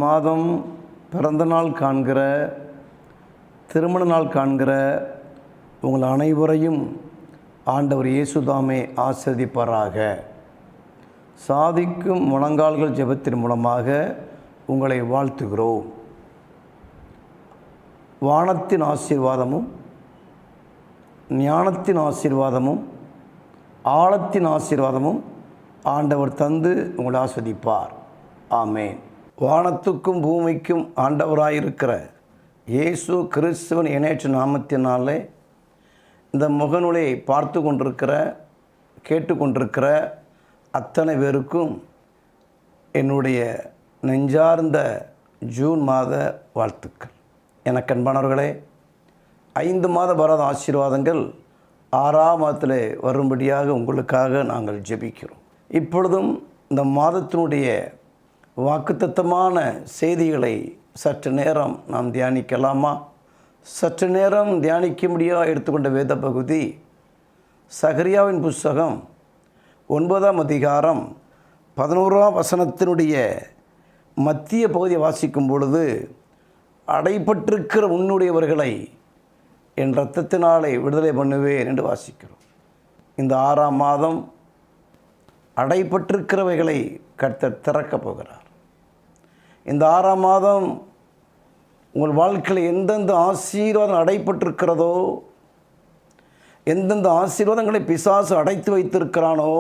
மாதம் பிறந்த நாள் காண்கிற, திருமண நாள் காண்கிற உங்கள் அனைவரையும் ஆண்டவர் இயேசுதாமே ஆசீர்வதிப்பாராக. சாதிக்கும் முழங்கால்கள் ஜெபத்தின் மூலமாக உங்களை வாழ்த்துகிறோம். வானத்தின் ஆசீர்வாதமும், ஞானத்தின் ஆசீர்வாதமும், ஆழத்தின் ஆசீர்வாதமும் ஆண்டவர் தந்து உங்களை ஆஸ்வதிப்பார். ஆமேன். வானத்துக்கும் பூமிக்கும் ஆண்டவராயிருக்கிற இயேசு கிறிஸ்துவின் இணையற்ற நாமத்தினாலே இந்த முகநூலை பார்த்து கொண்டிருக்கிற, கேட்டுக்கொண்டிருக்கிற அத்தனை பேருக்கும் என்னுடைய நெஞ்சார்ந்த ஜூன் மாத வாழ்த்துக்கள். எனக்கு அன்பானவர்களே, 5 மாத வராத ஆசீர்வாதங்கள் 6ஆம் மாதத்தில் வரும்படியாக உங்களுக்காக நாங்கள் ஜெபிக்கிறோம். இப்பொழுதும் இந்த மாதத்தினுடைய வாக்குத்தத்தமான செய்திகளை சற்று நேரம் நாம் தியானிக்கலாமா? சற்று நேரம் தியானிக்கும்படியாக எடுத்துக்கொண்ட வேத பகுதி சகரியாவின் புஸ்தகம் 9ஆம் அதிகாரம் 11ஆம் வசனத்தினுடைய மத்திய பகுதியை வாசிக்கும் பொழுது, அடைபட்டிருக்கிற உன்னுடையவர்களை என் இரத்தத்தினாலே விடுதலை பண்ணுவேன் என்று வாசிக்கிறோம். இந்த 6ஆம் மாதம் அடைபட்டிருக்கிறவைகளை கர்த்தர் திறக்கப் போகிறார். இந்த 6ஆம் மாதம் உங்கள் வாழ்க்கையில் எந்தெந்த ஆசீர்வாதம் அடைபட்டிருக்கிறதோ, எந்தெந்த ஆசீர்வாதங்களை பிசாசு அடைத்து வைத்திருக்கிறானோ,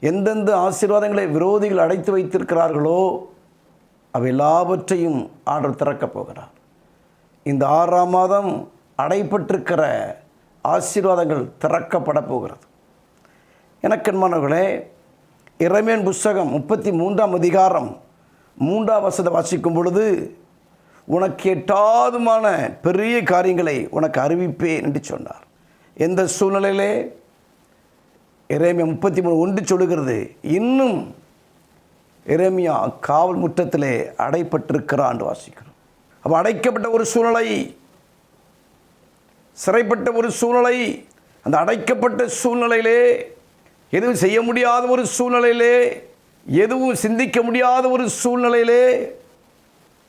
எந்தெந்த ஆசீர்வாதங்களை விரோதிகள் அடைத்து வைத்திருக்கிறார்களோ, அவை எல்லாவற்றையும் ஆண்டவர் திறக்கப் போகிறார். இந்த 6ஆம் மாதம் அடைபட்டிருக்கிற ஆசீர்வாதங்கள் திறக்கப்பட போகிறது. எனக்கன்மானவர்களே, எரேமியாவின் புஸ்தகம் 33ஆம் அதிகாரம் 3ஆம் வசனத்தை வாசிக்கும் பொழுது, உனக்கு எட்டாதுமான பெரிய காரியங்களை உனக்கு அறிவிப்பேன் என்று சொன்னார். எந்த சூழ்நிலையிலே? எரேமியா 33:1 சொல்லுகிறது, இன்னும் எரேமியா காவல் முற்றத்திலே அடைப்பட்டிருக்கிறான் என்று வாசிக்கிறோம். அப்போ அடைக்கப்பட்ட ஒரு சூழ்நிலை, சிறைப்பட்ட ஒரு சூழ்நிலை, அந்த அடைக்கப்பட்ட சூழ்நிலையிலே, எதுவும் செய்ய முடியாத ஒரு சூழ்நிலையிலே, எதுவும் சிந்திக்க முடியாத ஒரு சூழ்நிலையிலே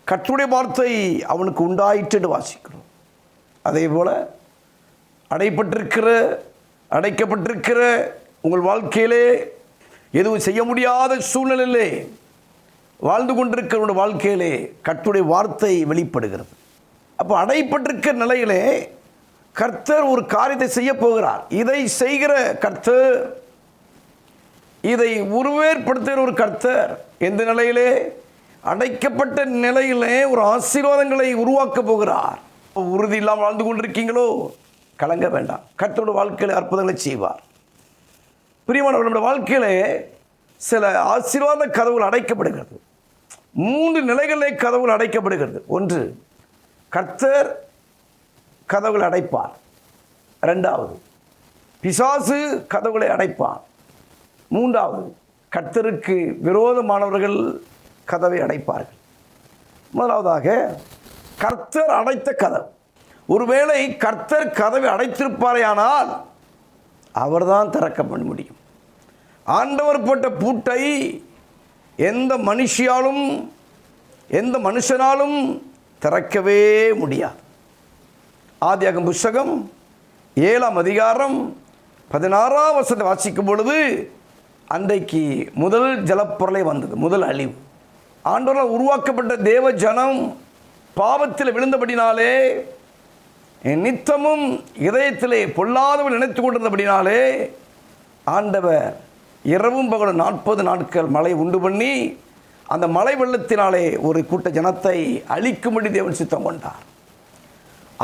கர்த்தருடைய வார்த்தை அவனுக்கு உண்டாயிற்று என்று வாசிக்கிறோம். அதே போல் அடைக்கப்பட்டிருக்கிற உங்கள் வாழ்க்கையிலே, எதுவும் செய்ய முடியாத சூழ்நிலையிலே வாழ்ந்து கொண்டிருக்கிற உங்கள் வாழ்க்கையிலே கர்த்தருடைய வார்த்தை வெளிப்படுகிறது. அப்போ அடைப்பட்டிருக்கிற நிலையிலே கர்த்தர் ஒரு காரியத்தை செய்ய போகிறார். இதை செய்கிற கர்த்தர், இதை உருவேற்படுத்துகிற ஒரு கர்த்தர் எந்த நிலையிலே? அடைக்கப்பட்ட நிலையிலே ஒரு ஆசீர்வாதங்களை உருவாக்க போகிறார். உறுதி இல்லாமல் வாழ்ந்து கொண்டிருக்கீங்களோ? கலங்க வேண்டாம். கர்த்தரோட வாழ்க்கையில் அற்புதங்களை செய்வார். பிரியமானவர்கள், நம்முடைய வாழ்க்கையிலே சில ஆசீர்வாத கதவுகள் அடைக்கப்படுகிறது. 3 நிலைகளிலே கதவுகள் அடைக்கப்படுகிறது. 1, கர்த்தர் கதவுகளை அடைப்பார். 2வது, பிசாசு கதவுகளை அடைப்பார். 3வது, கர்த்தருக்கு விரோதமானவர்கள் கதவை அடைப்பார்கள். முதலாவதாக, கர்த்தர் அடைத்த கதவு. ஒருவேளை கர்த்தர் கதவை அடைத்திருப்பாரேயானால் அவர்தான் திறக்க முடியும். ஆண்டவர் போட்ட பூட்டை எந்த மனுஷியாலும் எந்த மனுஷனாலும் திறக்கவே முடியாது. ஆதியாகமம் புஸ்தகம் 7ஆம் அதிகாரம் 16ஆம் வசனத்தை வாசிக்கும் பொழுது, அன்றைக்கு முதல் ஜலப்பொருளை வந்தது, முதல் அழிவு. ஆண்டவரால் உருவாக்கப்பட்ட தேவ ஜனம் பாவத்தில் விழுந்தபடினாலே, நித்தமும் இதயத்திலே பொல்லாதவன் நினைத்து கொண்டிருந்தபடினாலே, ஆண்டவர் இரவும் பகலும் 40 நாட்கள் மழை உண்டு பண்ணி, அந்த மழை வெள்ளத்தினாலே ஒரு கூட்ட ஜனத்தை அழிக்கும்படி தேவன் சித்தம் கொண்டார்.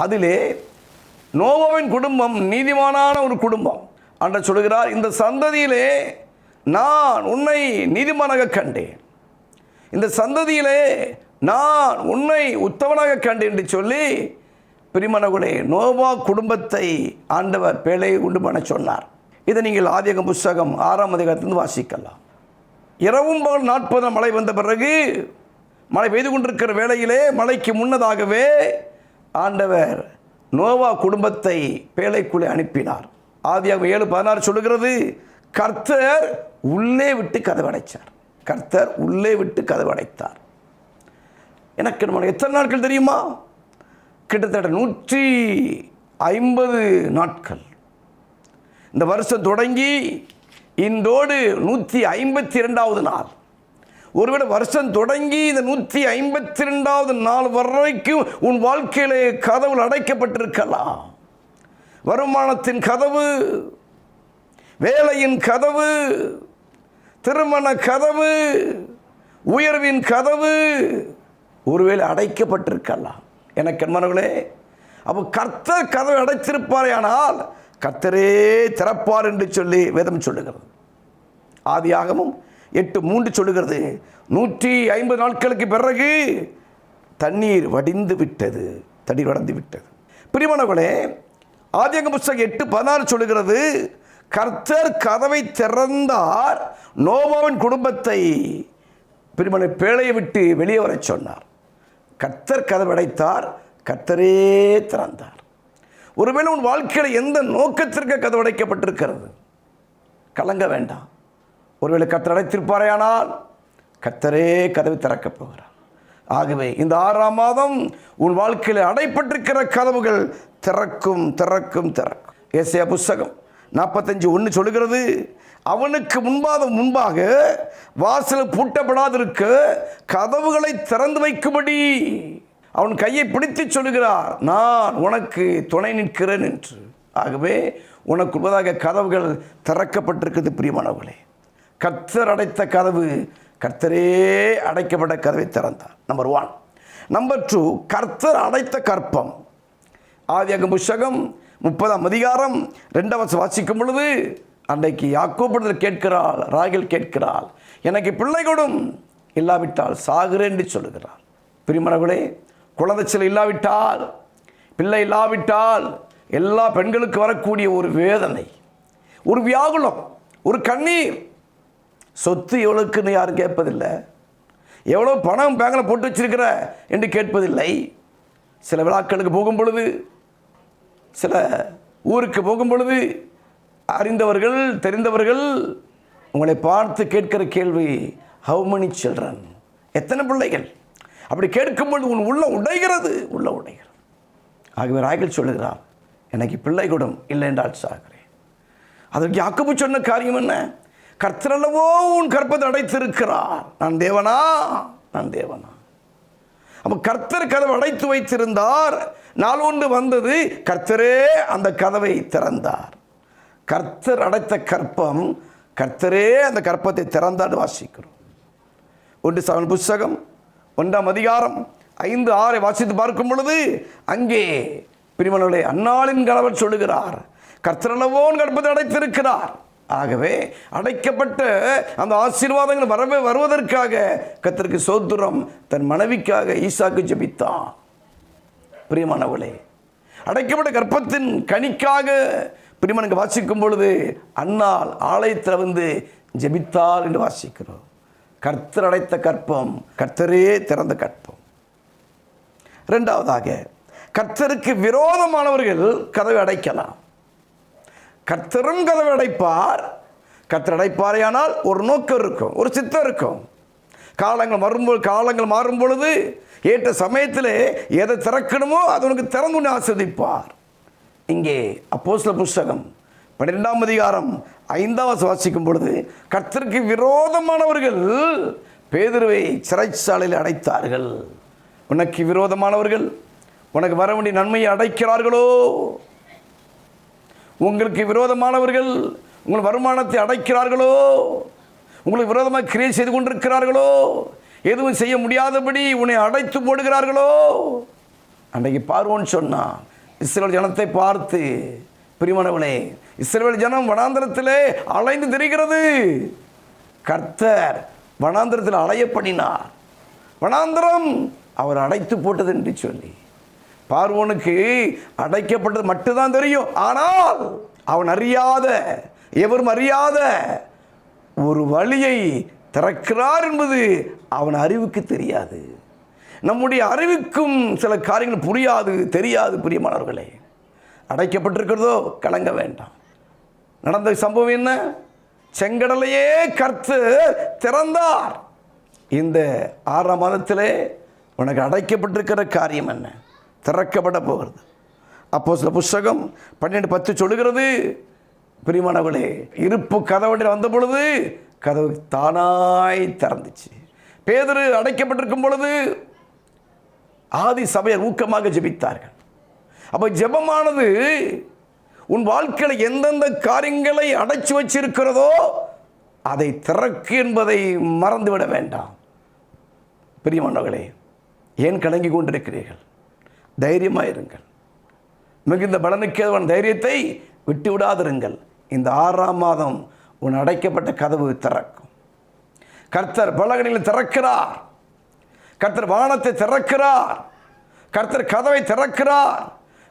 அதிலே நோவாவின் குடும்பம் நீதிமானான ஒரு குடும்பம். ஆண்டவர் சொல்கிறார், இந்த சந்ததியிலே நான் உன்னை நீதிமானாக கண்டேன், இந்த சந்ததியிலே நான் உன்னை உத்தமனாக கண்டேன் என்று சொல்லி, பிரியமானவர்களே, நோவா குடும்பத்தை ஆண்டவர் பேழை உண்டு பண்ண சொன்னார். இதை நீங்கள் ஆதியாகமம் புஸ்தகம் 6ஆம் அதிகாரத்திலிருந்து வாசிக்கலாம். இரவும் பகல் 40 மழை வந்த பிறகு, மழை பெய்து கொண்டிருக்கிற வேளையிலே, மழைக்கு முன்னதாகவே ஆண்டவர் நோவா குடும்பத்தை பேழைக்குள்ளே அனுப்பினார். ஆதியாகமம் 7:16 சொல்லுகிறது, கர்த்தர் உள்ளே விட்டு கதவு அடைத்தார். கர்த்தர் உள்ளே விட்டு கதவு அடைத்தார். எனக்கு நம்ம எத்தனை நாட்கள் தெரியுமா? கிட்டத்தட்ட 150 நாட்கள். இந்த வருஷம் தொடங்கி இன்றோடு 152வது நாள். ஒருவேளை வருஷம் தொடங்கி இந்த 152வது நாள் வரைக்கும் உன் வாழ்க்கையிலே கதவு அடைக்கப்பட்டிருக்கலாம். வருமானத்தின் கதவு, வேலையின் கதவு, திருமண கதவு, உயர்வின் கதவு ஒருவேளை அடைக்கப்பட்டிருக்கலாம். எனக்கு அன்பானவர்களே, அப்போ கர்த்தர் கதவை அடைத்திருப்பாரே, ஆனால் கர்த்தரே திறப்பார் என்று சொல்லி வேதம் சொல்லுகிறது. ஆதியாகமம் 8:3 சொல்லுகிறது, 150 நாட்களுக்கு பிறகு தண்ணீர் வடிந்து விட்டது. பிரியமானவர்களே, ஆதியாகமம் புத்தகம் 8:16 சொல்லுகிறது, கர்த்தர் கதவை திறந்தார், நோவாவின் குடும்பத்தை பிரியமான பேழையை விட்டு வெளியே வர சொன்னார். கர்த்தர் கதவை அடைத்தார், கர்த்தரே திறந்தார். ஒருவேளை உன் வாழ்க்கையில் எந்த நோக்கத்திற்கு கதவு அடைக்கப்பட்டிருக்கிறது? கலங்க வேண்டாம். ஒருவேளை கர்த்தர் அடைத்திருப்பாரையானால் கர்த்தரே கதவை திறக்கப் போகிறார். ஆகவே இந்த 6ஆம் மாதம் உன் வாழ்க்கையில் அடைப்பட்டிருக்கிற கதவுகள் திறக்கும் திறக்கும் திறக்கும். ஏசாயா புத்தகம் 45:1 சொல்லுகிறது, அவனுக்கு முன்பாக வாசல் பூட்டப்படாதிருக்க கதவுகளை திறந்து வைக்கும்படி அவன் கையை பிடித்து சொல்லுகிறார், நான் உனக்கு துணை நிற்கிறேன் என்று. ஆகவே உனக்கு முன்பதாக கதவுகள் திறக்கப்பட்டிருக்கிறது. பிரியமானவர்களே, கர்த்தர் அடைத்த கதவு, கர்த்தரே அடைக்கப்பட்ட கதவை திறந்தார். நம்பர் 1. நம்பர் 2, கர்த்தர் அடைத்த கற்பம். ஆதியாகமம் புத்தகம் 30ஆம் அதிகாரம் 2 வாசிக்கும் பொழுது, அன்றைக்கு யாக்கோபு கேட்கிறாள், ராகேல் கேட்கிறாள், எனக்கு பிள்ளை கொடும், இல்லாவிட்டால் சாகிறேன் என்று சொல்லுகிறாள். பிரியமானவர்களே, குழந்தை சிலை இல்லாவிட்டால், பிள்ளை இல்லாவிட்டால் எல்லா பெண்களுக்கு வரக்கூடிய ஒரு வேதனை, ஒரு வியாகுலம், ஒரு கண்ணீர். சொத்து எவ்வளோக்குன்னு யாரும் கேட்பதில்லை, எவ்வளோ பணம் பேங்கில் போட்டு வச்சிருக்கிற என்று கேட்பதில்லை. சில விழாக்களுக்கு போகும் பொழுது, சில ஊருக்கு போகும் பொழுது அறிந்தவர்கள் தெரிந்தவர்கள் உங்களை பார்த்து கேட்கிற கேள்வி, ஹவு many children, எத்தனை பிள்ளைகள்? அப்படி கேட்கும்போது உன் உள்ள உடைகிறது. ஆகவே ராகேல் சொல்லுகிறார், எனக்கு பிள்ளை கொடும், இல்லை என்றால் சாகிறேன். அதற்கு யாக்கோபு சொன்ன காரியம் என்ன? கர்த்தர் அல்லவோ உன் கற்பத்தை அடைத்திருக்கிறார், நான் தேவனா? அப்போ கர்த்தர் கதவை அடைத்து வைத்திருந்தார். நாள் ஒன்று வந்தது, கர்த்தரே அந்த கதவை திறந்தார். கர்த்தர் அடைத்த கற்பம், கர்த்தரே அந்த கற்பத்தை திறந்தார் வாசிக்கிறோம். 1 சாமுவேல் புத்தகம் 1ஆம் அதிகாரம் 5-6 வாசித்து பார்க்கும் பொழுது, அங்கே பிரியமானவர்களே, அன்னாளின் கணவர் சொல்லுகிறார், கர்த்தர் அல்லவோ கற்பத்தை அடைத்திருக்கிறார். ஆகவே அடைக்கப்பட்ட அந்த ஆசீர்வாதங்கள் வருவதற்காக கர்த்தருக்கு ஸ்தோத்திரம், தன் மனைவிக்காக ஈசாக்கு ஜெபித்தான். பிரியமானவர்களே, அடைக்கப்பட்ட கற்பத்தின் கனிக்காக பிரியமானவர்கள் வாசிக்கும் பொழுது, அன்னாள் ஆலயத்தில் வந்து ஜெபித்தாள் என்று வாசிக்கிறோம். கர்த்தர் அடைத்த கற்பம், கர்த்தரே திறந்த கற்பம். 2வதாக, கர்த்தருக்கு விரோதமானவர்கள் கதவை அடைக்கலாம். கர்த்தரும் கதவை அடைப்பார். கர்த்தர் அடைப்பாரையானால் ஒரு நோக்கம் இருக்கும், ஒரு சித்தம் இருக்கும். காலங்கள் மாறும் பொழுது ஏற்ற சமயத்தில் எதை திறக்கணுமோ அது உனக்கு திறந்து ஆஸ்வதிப்பார். இங்கே அப்போஸ்தலர் புத்தகம் 12ஆம் அதிகாரம் 5 வாசிக்கும் பொழுது, கர்த்தருக்கு விரோதமானவர்கள் பேதுருவை சிறைச்சாலையில் அடைத்தார்கள். உனக்கு விரோதமானவர்கள் உனக்கு வர வேண்டிய நன்மையை அடைக்கிறார்களோ? உங்களுக்கு விரோதமானவர்கள் உங்கள் வருமானத்தை அடைக்கிறார்களோ? உங்களுக்கு விரோதமாக கிரியை செய்து கொண்டிருக்கிறார்களோ? எதுவும் செய்ய முடியாதபடி உன்னை அடைத்து போடுகிறார்களோ? அன்றைக்கு பார்வோன் சொன்னான், இஸ்ரவேல் ஜனத்தை பார்த்து, பிரியமானவனே, இஸ்ரவேல் ஜனம் வனாந்தரத்திலே அலைந்து திரிகிறது. கர்த்தர் வனாந்தரத்தில் அலைய பண்ணினார், வனாந்தரம் அவர் அடைத்து போட்டது என்று சொல்லி. பார்வோனுக்கு அடைக்கப்பட்டது மட்டும்தான் தெரியும். ஆனால் அவன் அறியாத, எவரும் அறியாத ஒரு வழியை திறக்கிறார் என்பது அவன் அறிவுக்கு தெரியாது. நம்முடைய அறிவுக்கும் சில காரியங்கள் புரியாது, தெரியாது. பிரியமானவர்களே, அடைக்கப்பட்டிருக்கிறதோ கலங்க வேண்டாம். நடந்த சம்பவம் என்ன? செங்கடலையே கர்த்தர் திறந்தார். இந்த 6ஆம் மாதத்திலே உனக்கு அடைக்கப்பட்டிருக்கிற காரியம் என்ன? திறக்கப்பட போகிறது. அப்போஸ்தலர் புஸ்தகம் 12:10 சொல்லுகிறது, பிரியமானவர்களே, இருப்பு கதவண்டில் வந்த பொழுது கதவு தானாய் திறந்துச்சு. பேதுரு அடைக்கப்பட்டிருக்கும் பொழுது ஆதி சபையர் ஊக்கமாக ஜெபித்தார்கள். அப்போ ஜெபமானது உன் வாழ்க்கையில் எந்தெந்த காரியங்களை அடைச்சி வச்சிருக்கிறதோ அதை திறக்கு என்பதை மறந்துவிட வேண்டாம். பிரியமானவர்களே, ஏன் கலங்கி கொண்டிருக்கிறீர்கள்? தைரியமாக இருங்கள். மிகுந்த பலனுக்கேதுவான தைரியத்தை விட்டு விடாதிருங்கள். இந்த 6ஆம் மாதம் உன் அடைக்கப்பட்ட கதவு திறக்கும். கர்த்தர் பலகணியில் திறக்கிறார். கர்த்தர் வானத்தை திறக்கிறார். கர்த்தர் கதவை திறக்கிறார்.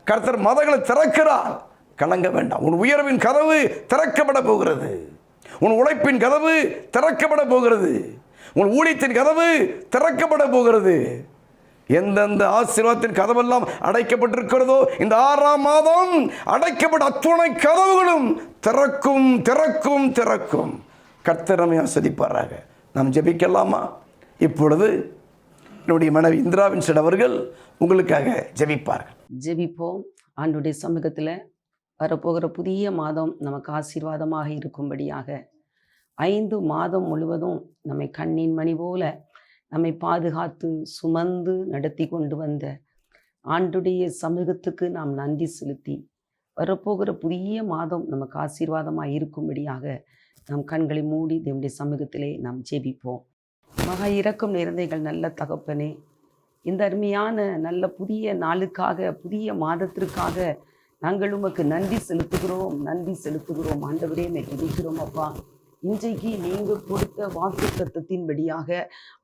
கர்த்தர் மதங்களை திறக்கிறார். கலங்க வேண்டாம். உன் உயர்வின் கதவு திறக்கப்பட போகிறது. உன் உழைப்பின் கதவு திறக்கப்பட போகிறது. உன் ஊழியத்தின் கதவு திறக்கப்பட போகிறது. எந்தெந்த ஆசீர்வாதத்தின் கதவெல்லாம் அடைக்கப்பட்டிருக்கிறதோ இந்த 6ஆம் மாதம் அடைக்கப்பட்ட அத்துணை கதவுகளும் திறக்கும் திறக்கும் திறக்கும். கர்த்தர் நம்மை ஆசீர்வதிப்பாராக. நாம் ஜெபிக்கலாமா? இப்பொழுது என்னுடைய மனைவி இந்திராவின் அவர்கள் உங்களுக்காக ஜெபிப்பார்கள். ஜெபிப்போம். ஆண்டுடைய சமூகத்தில் வரப்போகிற புதிய மாதம் நமக்கு ஆசீர்வாதமாக இருக்கும்படியாக 5 மாதம் முழுவதும் நம்மை கண்ணின் மணி போல நம்மை பாதுகாத்து சுமந்து நடத்தி கொண்டு வந்த ஆண்டுடைய சமூகத்துக்கு நாம் நன்றி செலுத்தி வரப்போகிற புதிய மாதம் நமக்கு ஆசீர்வாதமாக இருக்கும்படியாக நாம் கண்களை மூடி தேவனுடைய சமூகத்திலே நாம் ஜெபிப்போம். மகா இரக்கம் நிறைந்தங்கள் நல்ல தகப்பனே, இந்த அருமையான நல்ல புதிய நாளுக்காக புதிய மாதத்திற்காக நாங்கள் உமக்கு நன்றி செலுத்துகிறோம். ஆண்டவரே, ஜெபிக்கிறோம் அப்பா. இன்றைக்கு நீங்கள் கொடுத்த வாக்கு தத்தத்தின்படியாக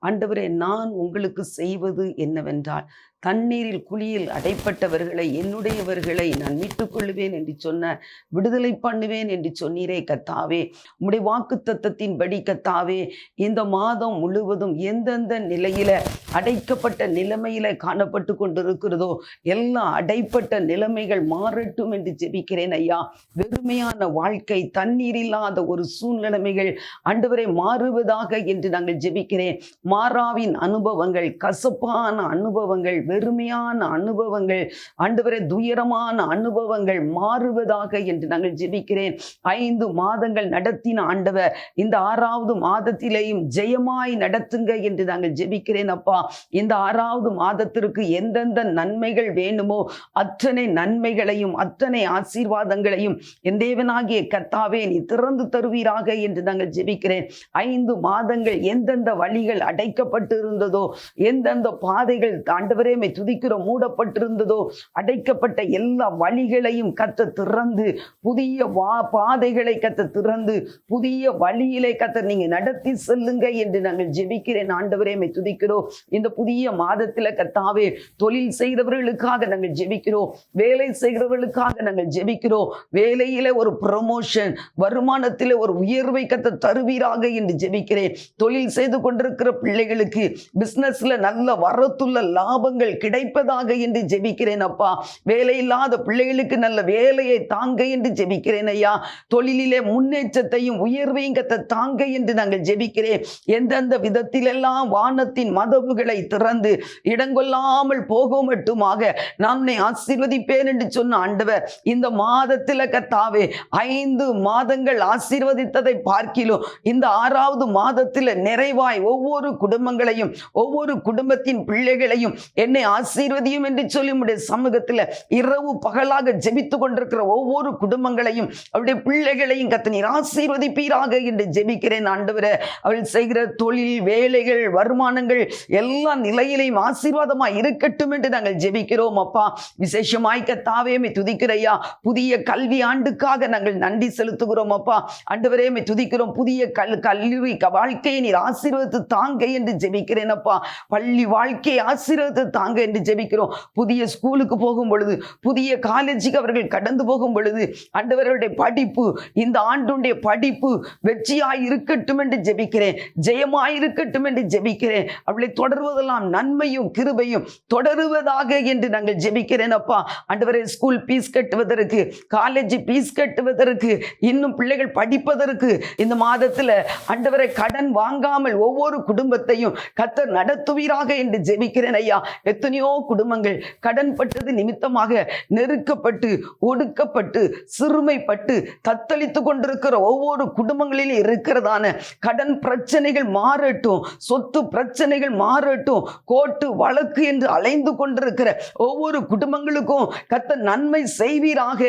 ஆண்டவரே, நான் உங்களுக்கு செய்வது என்னவென்றால், தண்ணீரில் குழியில் அடைப்பட்டவர்களை என்னுடையவர்களை நான் மீட்டுக்கொள்ளுவேன் என்று சொன்ன, விடுதலை பண்ணுவேன் என்று சொன்னீரே கர்த்தாவே. உம்முடைய வாக்கு தத்தத்தின்படி கர்த்தாவே, இந்த மாதம் முழுவதும் எந்தெந்த நிலையில அடைக்கப்பட்ட நிலைமையில காணப்பட்டு கொண்டிருக்கிறதோ எல்லா அடைப்பட்ட நிலைமைகள் மாறட்டும் என்று ஜெபிக்கிறேன் ஐயா. வெறுமையான வாழ்க்கை, தண்ணீர் இல்லாத ஒரு சூழ்நிலைமைகள் ஆண்டவரை மாறுவதாக என்று நாங்கள் ஜெபிக்கிறேன். மாறாவின் அனுபவங்கள், கசப்பான அனுபவங்கள், வெறுமையான அனுபவங்கள், ஆண்டவரே துயரமான அனுபவங்கள் மாறுவதாக என்று நாங்கள் ஜெபிக்கிறேன். 5 மாதங்கள் நடத்தின ஆண்டவர் இந்த 6வது மாதத்திலேயும் ஜெயமாய் நடத்துங்க என்று நாங்கள் ஜெபிக்கிறேன் அப்பா. இந்த 6வது மாதத்திற்கு எந்தெந்த நன்மைகள் வேணுமோ அத்தனை நன்மைகளையும் அத்தனை ஆசீர்வாதங்களையும் என் தேவனாகிய கர்த்தாவே நீ திறந்து தருவீராக என்று நாங்கள் ஜெபிக்கிறேன். 5 மாதங்கள் எந்தெந்த வழிகள் அடைக்கப்பட்டு இருந்ததோ, எந்தெந்த பாதைகள் ஆண்டவரே துதிக்கிறோம் மூடப்பட்டிருந்ததோ, அடைக்கப்பட்ட எல்லா வழிகளையும் கர்த்தர் திறந்து புதிய பாதைகளை கர்த்தர் திறந்து புதிய வழியிலே கர்த்தர் நீங்க நடத்தி செல்லுங்க என்று நாங்கள் ஜெபிக்கிறேன். ஆண்டவரே துதிக்கிறோம். இந்த புதிய மாதத்தில் கர்த்தாவே தொழில் செய்கிறவர்களுக்காக நாங்கள் ஜெபிக்கிறோம். வேலை செய்கிறவர்களுக்காக நாங்கள் ஜெபிக்கிறோம். வேலையில ஒரு ப்ரமோஷன், வருமானத்தில் ஒரு உயர்வை கர்த்தர் தருவீராக என்று ஜெபிக்கிறேன். தொழில் செய்து கொண்டிருக்கிற பிள்ளைகளுக்கு பிசினஸ்ல நல்ல வரத்துள்ள லாபங்கள் கிடைப்பதாக என்று ஜெபிக்கிறேன் அப்பா. வேலை இல்லாத பிள்ளைகளுக்கு நல்ல வேலையை தாங்க என்று ஜெபிக்கிறேன் ஐயா. தொழிலிலே முன்னேற்றத்தையும் உயர்வையும் கர்த்தர் தாங்க என்று நாங்கள் ஜெபிக்கிறேன். எந்தெந்த விதத்திலெல்லாம் வானத்தின் மதவுகளை திறந்து இடங்கொள்ளாமல் போக மட்டுமாக நான் ஆசீர்வதிப்பேன் என்று சொன்ன ஆண்டவர் இந்த மாதத்தில் கர்த்தாவே 5 மாதங்கள் ஆசீர்வதித்ததை பார்க்கிலும் இந்த 6வது மாதத்தில் நிறைவாய் ஒவ்வொரு குடும்பங்களையும் ஒவ்வொரு குடும்பத்தின் பிள்ளைகளையும் என்னை ஆசீர்வதியும் என்று சொல்லி உம்முடைய சமூகத்தில் இரவு பகலாக ஜெபித்து கொண்டிருக்கிற ஒவ்வொரு குடும்பங்களையும் அவருடைய பிள்ளைகளையும் கர்த்தர் நீர் ஆசீர்வதிப்பீராக என்று ஜெபிக்கிறேன் ஆண்டவரே. அவள் செய்கிற தொழில், வேலைகள், வருமானங்கள் எல்லா நிலையிலையும் ஆசீர்வாதமாய் இருக்கட்டும் என்று நாங்கள் ஜெபிக்கிறோம் அப்பா. விசேஷமாய் கர்த்தாவே துதிக்கிறையா. புதிய கல்வி ஆண்டுக்காக நாங்கள் நன்றி செலுத்துகிறோம் அப்பா. ஆண்டவரே துதிக்கிறோம். புதிய கல்வி வாழ்க்கையை நீர் ஆசீர்வதித்து தாங்க என்று ஜெபிக்கிறேன் அப்பா. பள்ளி வாழ்க்கையை ஆசீர்வதித்து தாங்க தாங்க என்று ஜெபிக்கிறோம். புதிய ஸ்கூலுக்கு போகும் பொழுது, புதிய காலேஜுக்கு அவர்கள் கடந்து போகும் பொழுது ஆண்டவருடைய படிப்பு, இந்த ஆண்டுடைய படிப்பு வெற்றியாய் இருக்கட்டும் என்று ஜெபிக்கிறேன், ஜெயமாய் இருக்கட்டும் என்று ஜெபிக்கிறேன். அவளை தொடர்வதெல்லாம் நன்மையும் கிருபையும் தொடருவதாக என்று நாங்கள் ஜெபிக்கிறேன். அப்பா ஆண்டவரே, ஸ்கூல் ஃபீஸ் கட்டுவதற்கு, காலேஜ் ஃபீஸ் கட்டுவதற்கு, இன்னும் பிள்ளைகள் படிப்பதற்கு இந்த மாதத்தில் ஆண்டவரை கடன் வாங்காமல் ஒவ்வொரு குடும்பத்தையும் கர்த்தர் நடத்துவீராக என்று ஜெபிக்கிறேன் ஐயா. எத்தனையோ குடும்பங்கள் கடன் பட்டது நிமித்தமாக நெருக்கப்பட்டு, ஒடுக்கப்பட்டு, சிறுமைப்பட்டு தத்தளித்து கொண்டிருக்கிற ஒவ்வொரு குடும்பங்களிலும் இருக்கிறதான கடன் பிரச்சனைகள் மாறட்டும், சொத்து பிரச்சனைகள் மாறட்டும். கோர்ட்டு வழக்கு என்று அலைந்து கொண்டிருக்கிற ஒவ்வொரு குடும்பங்களுக்கும் கர்த்தர் நன்மை செய்வீராக,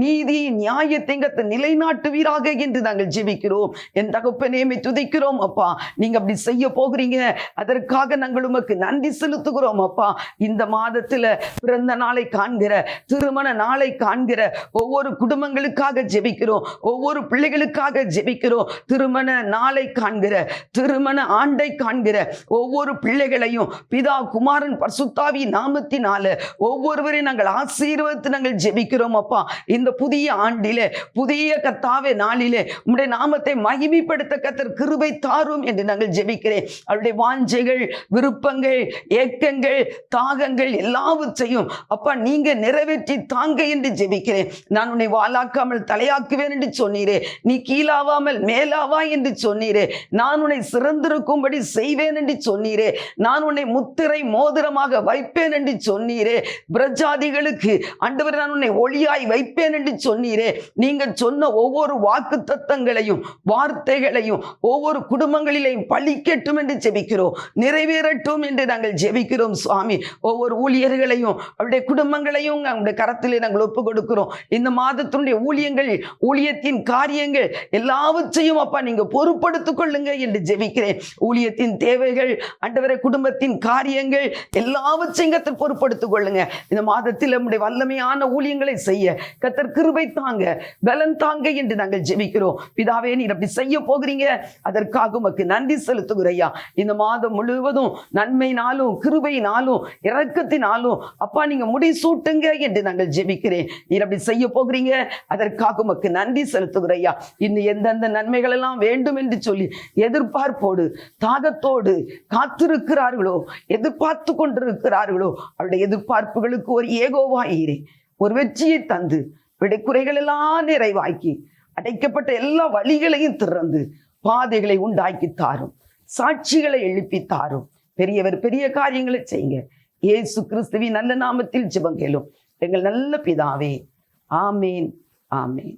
நீதி நியாயத்தை கர்த்தர் நிலைநாட்டுவீராக என்று நாங்கள் ஜெபிக்கிறோம். என் தகப்பனே, துதிக்கிறோம் அப்பா. நீங்க அப்படி செய்ய போகிறீங்க, அதற்காக நாங்கள் உமக்கு நன்றி செலுத்துகிறோம் அப்பா. இந்த மாதத்துல பிறந்த நாளை காண்கிற, திருமண நாளை காண்கிற ஒவ்வொரு குடும்பங்களுக்காக ஜெபிக்கிறோம், ஒவ்வொரு பிள்ளைகளுக்காக ஜெபிக்கிறோம். திருமண நாளை காண்கிற, திருமண ஆண்டை காண்கிற ஒவ்வொரு பிள்ளைகளையும் பிதா குமாரன் பரிசுத்தாவி நாமத்தினால ஒவ்வொருவரையும் நாங்கள் ஆசீர்வதித்து நாங்கள் ஜெபிக்கிறோம் அப்பா. இந்த புதிய ஆண்டிலே, புதிய கர்த்தாவே நாளிலே உம்முடைய நாமத்தை மகிமைப்படுத்த கர்த்தர் கிருபை தாரும் என்று நாங்கள் ஜெபிக்கிறேன். அவருடைய வாஞ்சைகள், விருப்பங்கள், ஏக்கங்கள், தாகங்கள் எல்லாவற்றையும் அப்பா நீங்க நிறைவேற்றி தாங்க என்று ஜெபிக்கிறேன். நான் உன்னை வாலாக்காமல் தலையாக்குவேன் என்று சொன்னீரே, நீ கீழாவாமல் மேலாவா என்று சொன்னீரே, நான் உன்னை சிறந்திருக்கும்படி செய்வேன் என்று சொன்னீரே, நான் உன்னை முத்திரை மோதிரமாக வைப்பேன் என்று சொன்னீரே, பிரஜாதிகளுக்கு ஆண்டவர் நான் உன்னை ஒளியாய் வைப்பேன் என்று சொன்னீரே. நீங்கள் சொன்ன ஒவ்வொரு வாக்கு தத்தங்களையும் வார்த்தைகளையும் ஒவ்வொரு குடும்பங்களிலேயும் பலிக்கட்டும் என்று ஜெபிக்கிறோம், நிறைவேறட்டும் என்று நாங்கள் ஜெபிக்கிறோம் சுவாமி. ஒவ்வொரு ஊழியர்களையும் அவருடைய குடும்பங்களையும் அவருடைய கரத்திலே நாங்கள் ஒப்பு கொடுக்கிறோம். இந்த மாதத்தினுடைய ஊழியங்கள், ஊழியத்தின் காரியங்கள் எல்லாவற்றையும் அப்பா நீங்க பொறுப்படுத்திக் கொள்ளுங்க என்று ஜெபிக்கிறேன். ஊழியத்தின் தேவைகள், ஆண்டவரே குடும்பத்தின் காரியங்கள் எல்லாவற்றையும் கர்த்தர் பொறுப்படுத்திக் கொள்ளுங்க. இந்த மாதத்தில் நம்முடைய வல்லமையான ஊழியங்களை செய்ய கர்த்தர் கிருபை தாங்க, பலன் தாங்க என்று நாங்கள் ஜெபிக்கிறோம். பிதாவே, நீர் அப்படி செய்ய போகிறீங்க, அதற்காக உமக்கு நன்றி செலுத்துகிறையா. இந்த மாதம் முழுவதும் நன்மையினாலும் கிருபையினாலும் இரக்கத்தினாலும் அப்பா நீங்க முடிசூட்டுங்க என்று நாங்கள் ஜெபிக்கிறேன். நீர் அப்படி செய்ய போகிறீங்க, அதற்காக உமக்கு நன்றி செலுத்துகிறையா. இன்னும் எந்தெந்த நன்மைகள் எல்லாம் வேண்டும் என்று சொல்லி எதிர்பார்ப்போடு தாகத்தோடு காத்திருக்கிறார்களோ, எதிர்பார்த்து கொண்டிருக்கிறார்களோ, அவருடைய எதிர்பார்ப்புகளுக்கு ஒரு ஏகோவாயிரே, ஒரு வெற்றியை தந்து விடைக்குறைகள் எல்லாம் நிறைவாக்கி அடைக்கப்பட்ட எல்லா வழிகளையும் திறந்து பாதைகளை உண்டாக்கி தாரும், சாட்சிகளை எழுப்பி தாரும். பெரியவர் பெரிய காரியங்களை செய்யுங்க. இயேசு கிறிஸ்துவின் நல்ல நாமத்தில் ஜெபம் கேளும் எங்கள் நல்ல பிதாவே. ஆமேன், ஆமேன்.